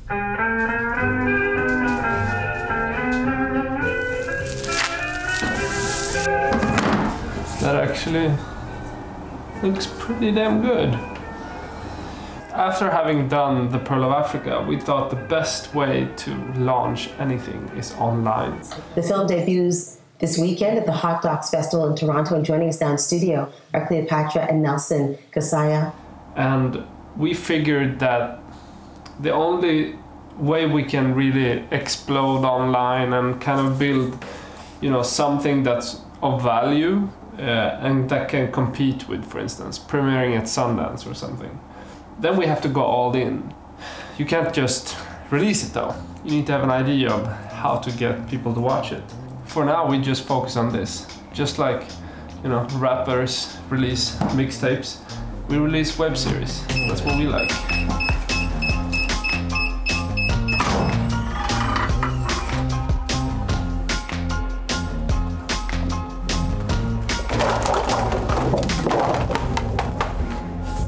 That actually looks pretty damn good. After having done the Pearl of Africa, we thought the best way to launch anything is online. The film debuts this weekend at the Hot Docs Festival in Toronto, and joining us now in studio are Cleopatra and Nelson Kasaya. And we figured that the only way we can really explode online and kind of build, you know, something that's of value and that can compete with, for instance, premiering at Sundance or something, then we have to go all in. You can't just release it though. You need to have an idea of how to get people to watch it. For now, we just focus on this. Just like, you know, rappers release mixtapes, we release web series. That's what we like.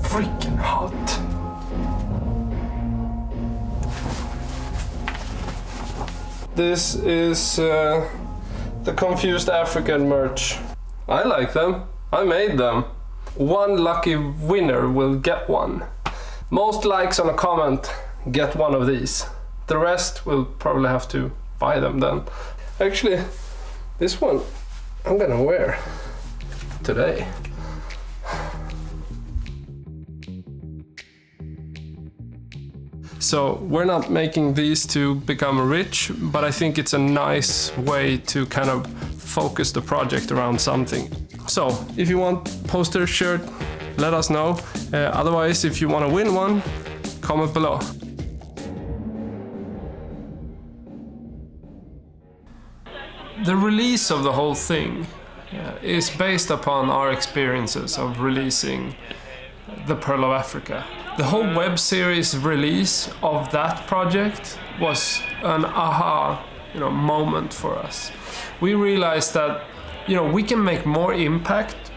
Freaking hot. This is the Confused African merch. I like them. I made them. One lucky winner will get one. Most likes on a comment get one of these. The rest will probably have to buy them then. Actually, this one I'm gonna wear today. So we're not making these to become rich, but I think it's a nice way to kind of focus the project around something. So if you want poster, shirt, let us know. Otherwise, if you want to win one, comment below. The release of the whole thing is based upon our experiences of releasing the Pearl of Africa. The whole web series release of that project was an aha, moment for us. We realized that, we can make more impact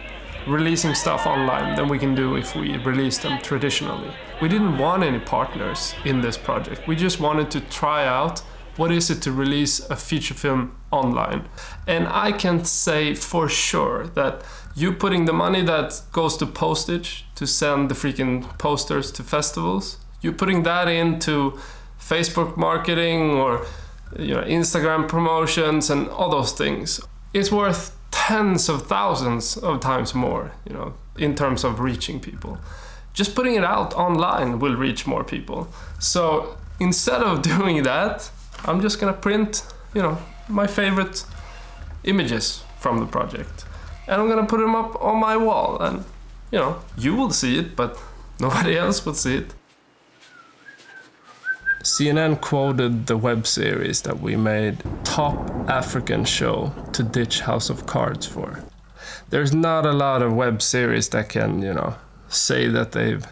releasing stuff online than we can do if we release them traditionally. We didn't want any partners in this project. We just wanted to try out what is it to release a feature film online. And I can say for sure that you putting the money that goes to postage to send the freaking posters to festivals, you putting that into Facebook marketing or Instagram promotions and all those things, it's worth tens of thousands of times more, in terms of reaching people. Just putting it out online will reach more people. So instead of doing that, I'm just gonna print, my favorite images from the project. And I'm gonna put them up on my wall, and you will see it, but nobody else will see it. CNN quoted the web series that we made top African show to ditch House of Cards for. There's not a lot of web series that can, say that they've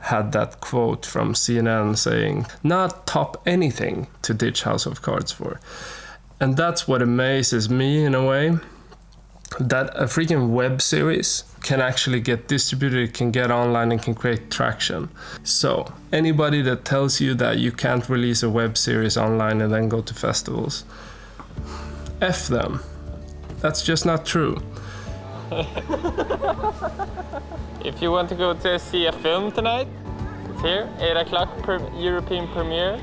had that quote from CNN saying, not top anything to ditch House of Cards for. And that's what amazes me in a way, that a freaking web series can actually get distributed, can get online and can create traction. So anybody that tells you that you can't release a web series online and then go to festivals, F them. That's just not true. If you want to go to see a film tonight, it's here, 8 o'clock European premiere.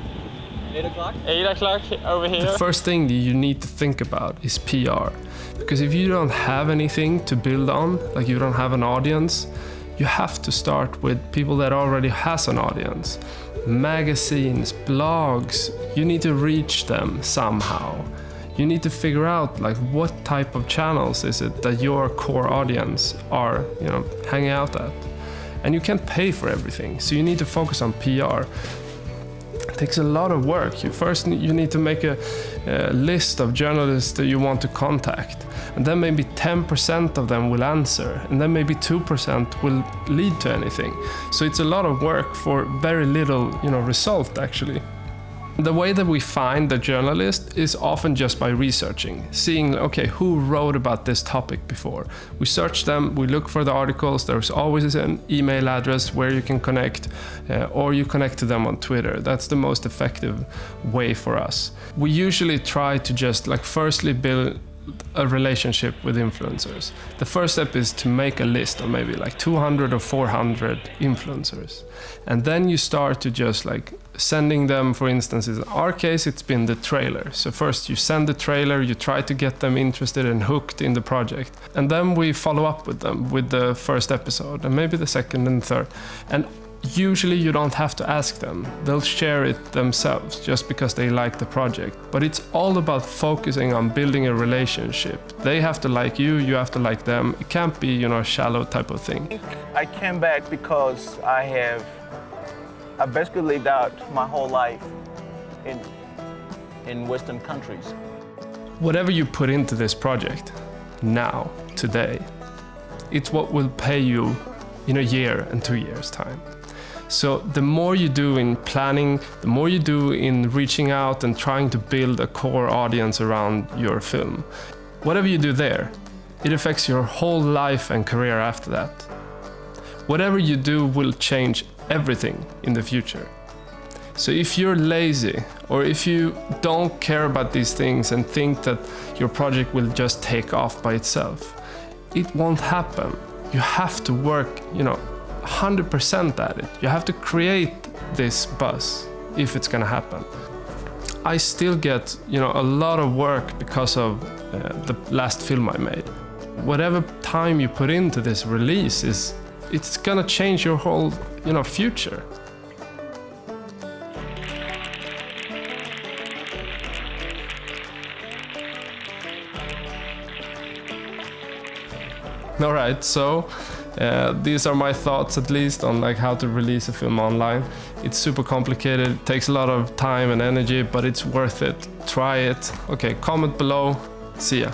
8 o'clock? 8 o'clock over here. The first thing that you need to think about is PR. Because if you don't have anything to build on, like you don't have an audience, you have to start with people that already has an audience. Magazines, blogs, you need to reach them somehow. You need to figure out what type of channels is it that your core audience are, hanging out at. And you can't pay for everything, so you need to focus on PR. It takes a lot of work. You need to make a list of journalists that you want to contact, and then maybe 10% of them will answer, and then maybe 2% will lead to anything. So it's a lot of work for very little, result actually. The way that we find the journalist is often just by researching, seeing, okay, who wrote about this topic before. We search them, we look for the articles, there's always an email address where you can connect, or you connect to them on Twitter. That's the most effective way for us. We usually try to just firstly build a relationship with influencers. The first step is to make a list of maybe 200 or 400 influencers. And then you start to just sending them, for instance, in our case, it's been the trailer. So first you send the trailer, you try to get them interested and hooked in the project. And then we follow up with them with the first episode and maybe the second and third. And usually you don't have to ask them. They'll share it themselves just because they like the project. But it's all about focusing on building a relationship. They have to like you, you have to like them. It can't be, a shallow type of thing. I came back because I basically lived out my whole life in Western countries. Whatever you put into this project now, today, it's what will pay you in a year and 2 years' time. So the more you do in planning, the more you do in reaching out and trying to build a core audience around your film, whatever you do there, it affects your whole life and career after that. Whatever you do will change everything in the future. So if you're lazy, or if you don't care about these things and think that your project will just take off by itself, it won't happen. You have to work, 100% at it. You have to create this buzz if it's gonna happen. I still get, a lot of work because of the last film I made. Whatever time you put into this release it's gonna change your whole, future. All right, so these are my thoughts, at least, on how to release a film online. It's super complicated, it takes a lot of time and energy, but it's worth it. Try it. Okay, comment below. See ya.